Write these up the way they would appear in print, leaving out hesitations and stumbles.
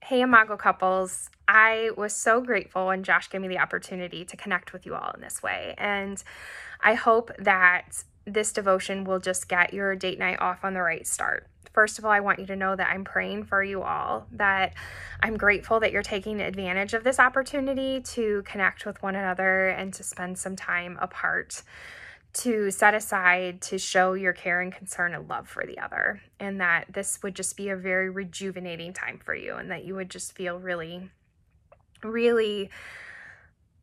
Hey, Imago couples. I was so grateful when Josh gave me the opportunity to connect with you all in this way. And I hope that this devotion will just get your date night off on the right start. First of all, I want you to know that I'm praying for you all, that I'm grateful that you're taking advantage of this opportunity to connect with one another and to spend some time apart, to set aside to show your care and concern and love for the other, and that this would just be a very rejuvenating time for you, and that you would just feel really, really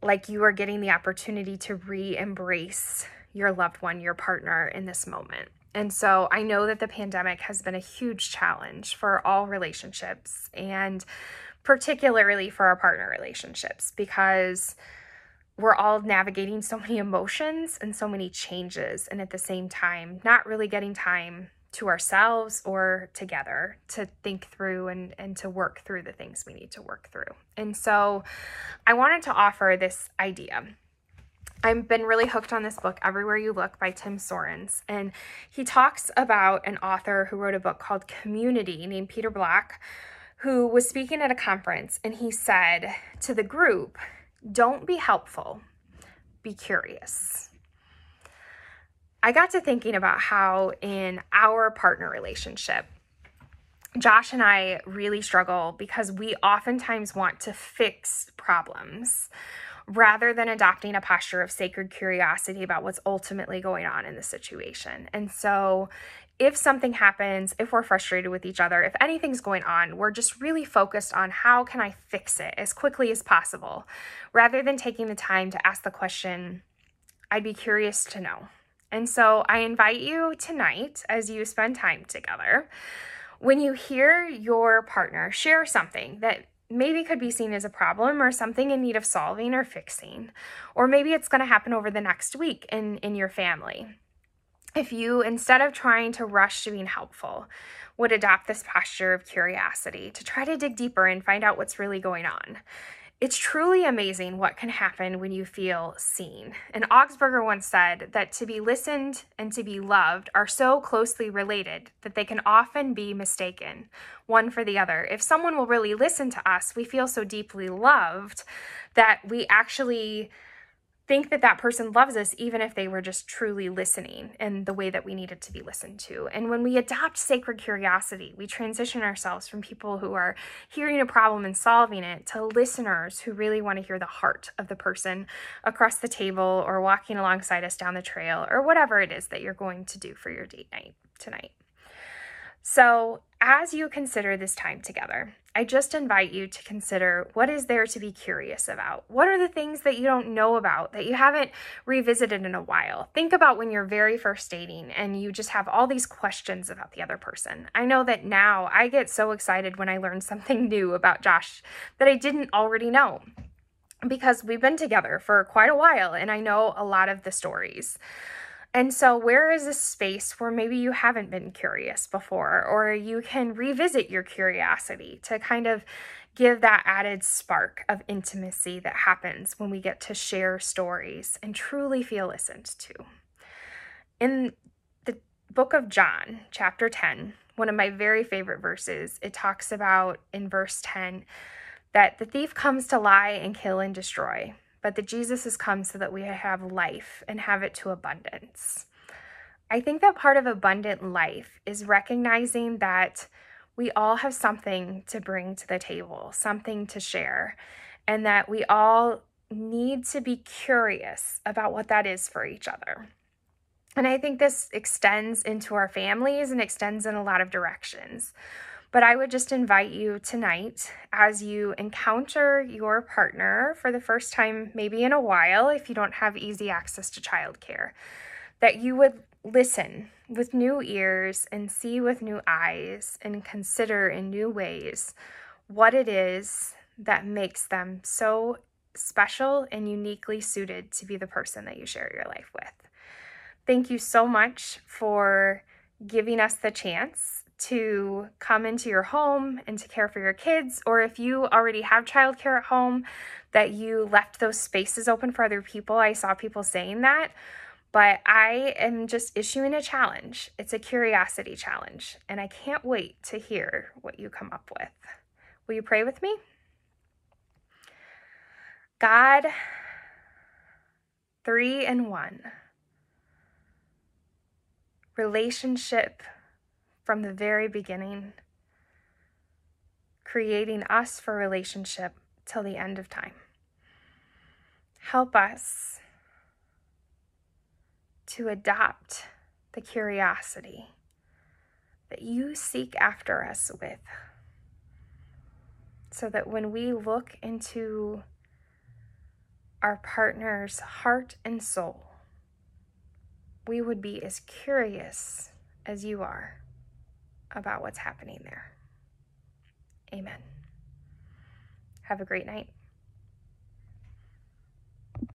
like you are getting the opportunity to re-embrace your loved one, your partner in this moment. And so I know that the pandemic has been a huge challenge for all relationships, and particularly for our partner relationships, because we're all navigating so many emotions and so many changes, and at the same time, not really getting time to ourselves or together to think through and to work through the things we need to work through. And so I wanted to offer this idea. I've been really hooked on this book, Everywhere You Look by Tim Sorens, and he talks about an author who wrote a book called Community named Peter Block, who was speaking at a conference, and he said to the group, "Don't be helpful, be curious." I got to thinking about how in our partner relationship, Josh and I really struggle because we oftentimes want to fix problems rather than adopting a posture of sacred curiosity about what's ultimately going on in the situation. And so if something happens, if we're frustrated with each other, if anything's going on, we're just really focused on how can I fix it as quickly as possible, rather than taking the time to ask the question, I'd be curious to know. And so I invite you tonight, as you spend time together, when you hear your partner share something that maybe could be seen as a problem or something in need of solving or fixing, or maybe it's going to happen over the next week in your family. If you, instead of trying to rush to being helpful, would adopt this posture of curiosity to try to dig deeper and find out what's really going on. It's truly amazing what can happen when you feel seen. And Augsburger once said that to be listened and to be loved are so closely related that they can often be mistaken one for the other. If someone will really listen to us, we feel so deeply loved that we actually think that that person loves us, even if they were just truly listening in the way that we needed to be listened to. And when we adopt sacred curiosity, we transition ourselves from people who are hearing a problem and solving it to listeners who really want to hear the heart of the person across the table or walking alongside us down the trail, or whatever it is that you're going to do for your date night tonight. So as you consider this time together, I just invite you to consider, what is there to be curious about? What are the things that you don't know about, that you haven't revisited in a while? Think about when you're very first dating and you just have all these questions about the other person. I know that now I get so excited when I learn something new about Josh that I didn't already know, because we've been together for quite a while and I know a lot of the stories. And so where is a space where maybe you haven't been curious before, or you can revisit your curiosity to kind of give that added spark of intimacy that happens when we get to share stories and truly feel listened to? In the book of John, chapter 10, one of my very favorite verses, it talks about in verse 10 that the thief comes to lie and kill and destroy, but that Jesus has come so that we have life and have it to abundance. I think that part of abundant life is recognizing that we all have something to bring to the table, something to share, and that we all need to be curious about what that is for each other. And I think this extends into our families and extends in a lot of directions. But I would just invite you tonight, as you encounter your partner for the first time, maybe in a while, if you don't have easy access to childcare, that you would listen with new ears and see with new eyes and consider in new ways what it is that makes them so special and uniquely suited to be the person that you share your life with. Thank you so much for giving us the chance to come into your home and to care for your kids, or if you already have childcare at home, that you left those spaces open for other people. I saw people saying that, but I am just issuing a challenge. It's a curiosity challenge, and I can't wait to hear what you come up with. Will you pray with me? God, 3 in 1. Relationship from the very beginning, creating us for relationship till the end of time. Help us to adopt the curiosity that you seek after us with, so that when we look into our partner's heart and soul, we would be as curious as you are about what's happening there. Amen. Have a great night.